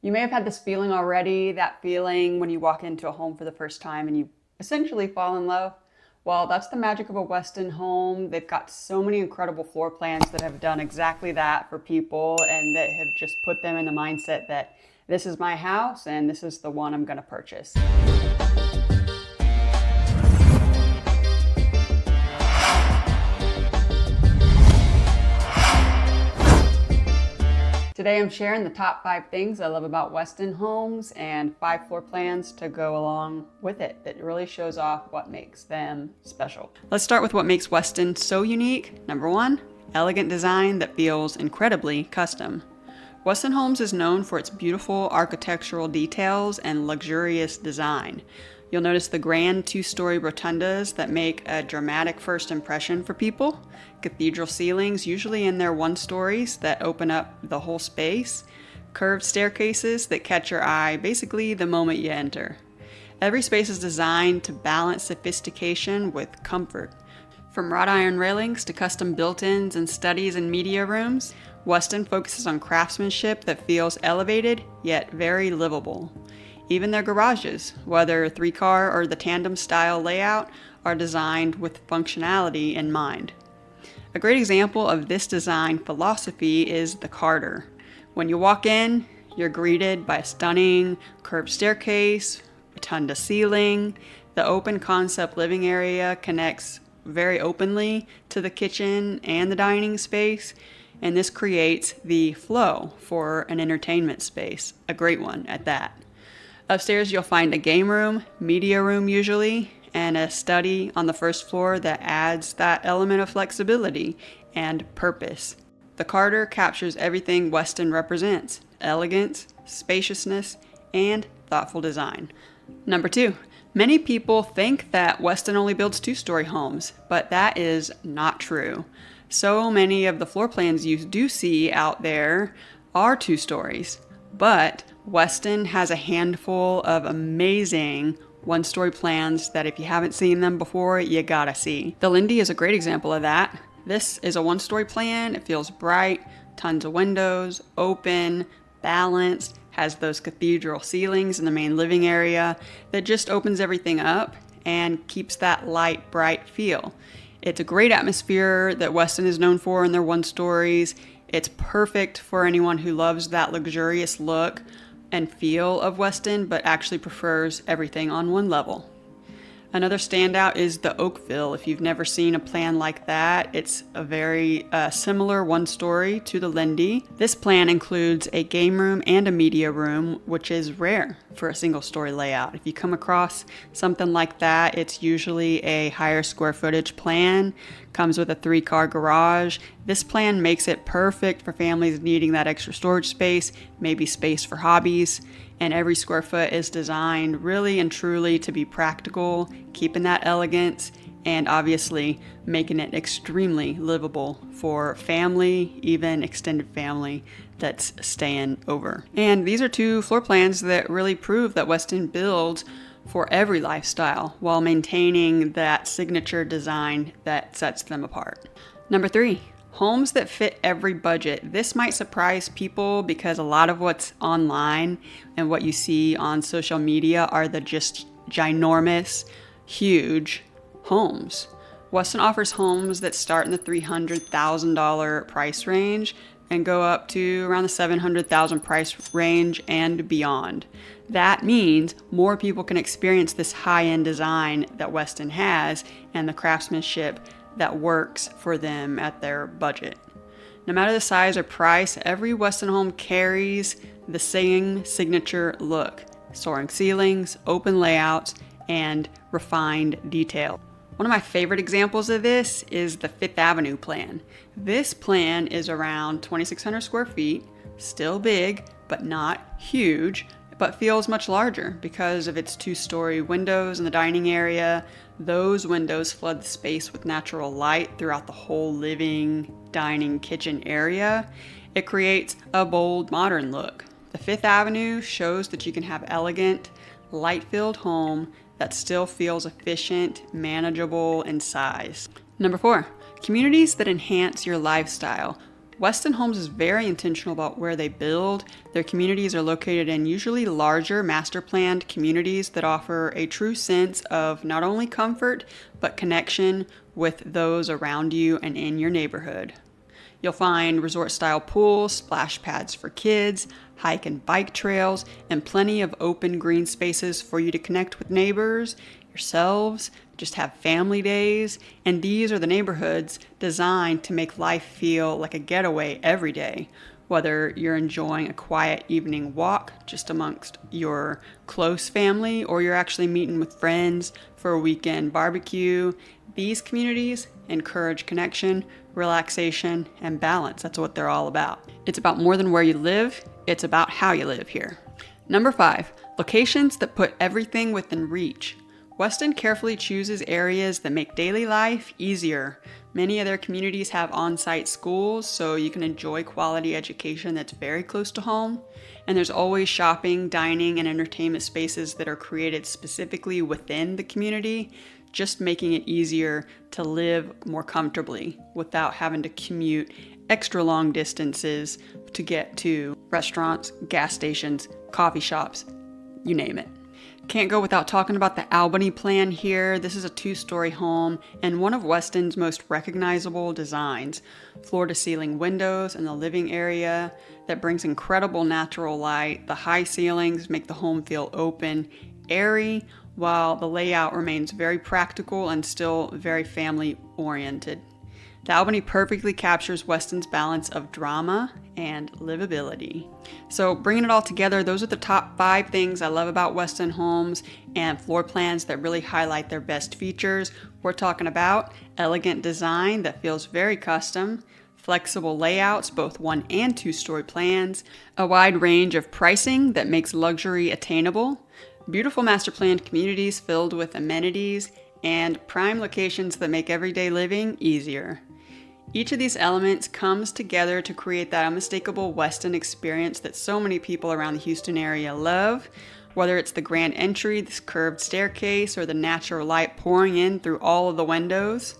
You may have had this feeling already, that feeling when you walk into a home for the first time and you essentially fall in love. Well, that's the magic of a Weston home. They've got so many incredible floor plans that have done exactly that for people and that have just put them in the mindset that this is my house and this is the one I'm going to purchase. Today I'm sharing the top 5 things I love about Weston Homes and 5 floor plans to go along with it that really shows off what makes them special. Let's start with what makes Weston so unique. Number 1, elegant design that feels incredibly custom. Weston Homes is known for its beautiful architectural details and luxurious design. You'll notice the grand 2-story rotundas that make a dramatic first impression for people, cathedral ceilings, usually in their 1 stories that open up the whole space, curved staircases that catch your eye basically the moment you enter. Every space is designed to balance sophistication with comfort. From wrought iron railings to custom built-ins and studies and media rooms, Weston focuses on craftsmanship that feels elevated yet very livable. Even their garages, whether 3-car or the tandem style layout, are designed with functionality in mind. A great example of this design philosophy is the Carter. When you walk in, you're greeted by a stunning curved staircase, rotunda ceiling. The open concept living area connects very openly to the kitchen and the dining space, and this creates the flow for an entertainment space, a great one at that. Upstairs, you'll find a game room, media room usually, and a study on the first floor that adds that element of flexibility and purpose. The Carter captures everything Weston represents: elegance, spaciousness, and thoughtful design. Number 2, many people think that Weston only builds 2-story homes, but that is not true. So many of the floor plans you do see out there are 2 stories, but Weston has a handful of amazing 1-story plans that if you haven't seen them before, you gotta see. The Lindy is a great example of that. This is a 1-story plan. It feels bright, tons of windows, open, balanced, has those cathedral ceilings in the main living area that just opens everything up and keeps that light, bright feel. It's a great atmosphere that Weston is known for in their 1-stories. It's perfect for anyone who loves that luxurious look and feel of Weston, but actually prefers everything on 1 level. Another standout is the Oakville. If you've never seen a plan like that, it's a very similar 1-story to the Lindy. This plan includes a game room and a media room, which is rare for a single-story layout. If you come across something like that, it's usually a higher square footage plan, comes with a 3-car garage. This plan makes it perfect for families needing that extra storage space, maybe space for hobbies, and every square foot is designed really and truly to be practical, keeping that elegance, and obviously making it extremely livable for family, even extended family that's staying over. And these are 2 floor plans that really prove that Weston builds for every lifestyle while maintaining that signature design that sets them apart. Number 3, homes that fit every budget. This might surprise people because a lot of what's online and what you see on social media are the just ginormous, huge homes. Weston offers homes that start in the $300,000 price range and go up to around the $700,000 price range and beyond. That means more people can experience this high-end design that Weston has and the craftsmanship that works for them at their budget. No matter the size or price, every Weston home carries the same signature look: soaring ceilings, open layouts, and refined detail. One of my favorite examples of this is the 5th Avenue plan. This plan is around 2,600 square feet, still big, but not huge, but feels much larger because of its 2-story windows in the dining area. Those windows flood the space with natural light throughout the whole living, dining, kitchen area. It creates a bold, modern look. The 5th Avenue shows that you can have elegant, light-filled home that still feels efficient, manageable in size. Number 4, communities that enhance your lifestyle. Westin Homes is very intentional about where they build. Their communities are located in usually larger master planned communities that offer a true sense of not only comfort, but connection with those around you and in your neighborhood. You'll find resort-style pools, splash pads for kids, hike and bike trails, and plenty of open green spaces for you to connect with neighbors, yourselves, just have family days. And these are the neighborhoods designed to make life feel like a getaway every day, whether you're enjoying a quiet evening walk just amongst your close family or you're actually meeting with friends for a weekend barbecue. These communities encourage connection, relaxation, and balance. That's what they're all about. It's about more than where you live, it's about how you live here. Number 5, locations that put everything within reach. Weston carefully chooses areas that make daily life easier. Many of their communities have on-site schools, so you can enjoy quality education that's very close to home. And there's always shopping, dining, and entertainment spaces that are created specifically within the community, just making it easier to live more comfortably without having to commute extra long distances to get to restaurants, gas stations, coffee shops, you name it. Can't go without talking about the Albany plan here. This is a 2-story home and one of Weston's most recognizable designs. Floor-to-ceiling windows in the living area that brings incredible natural light. The high ceilings make the home feel open, airy, while the layout remains very practical and still very family-oriented. The Albany perfectly captures Weston's balance of drama and livability. So bringing it all together, those are the top 5 things I love about Westin Homes and floor plans that really highlight their best features. We're talking about elegant design that feels very custom, flexible layouts, both 1 and 2-story plans, a wide range of pricing that makes luxury attainable, beautiful master planned communities filled with amenities, and prime locations that make everyday living easier. Each of these elements comes together to create that unmistakable Weston experience that so many people around the Houston area love, whether it's the grand entry, this curved staircase, or the natural light pouring in through all of the windows.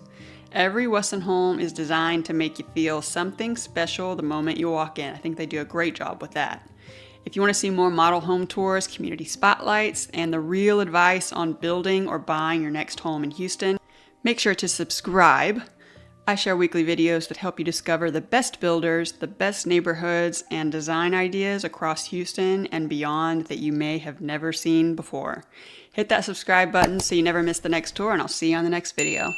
Every Westin home is designed to make you feel something special the moment you walk in. I think they do a great job with that. If you want to see more model home tours, community spotlights, and the real advice on building or buying your next home in Houston, make sure to subscribe. I share weekly videos that help you discover the best builders, the best neighborhoods, and design ideas across Houston and beyond that you may have never seen before. Hit that subscribe button so you never miss the next tour, and I'll see you on the next video.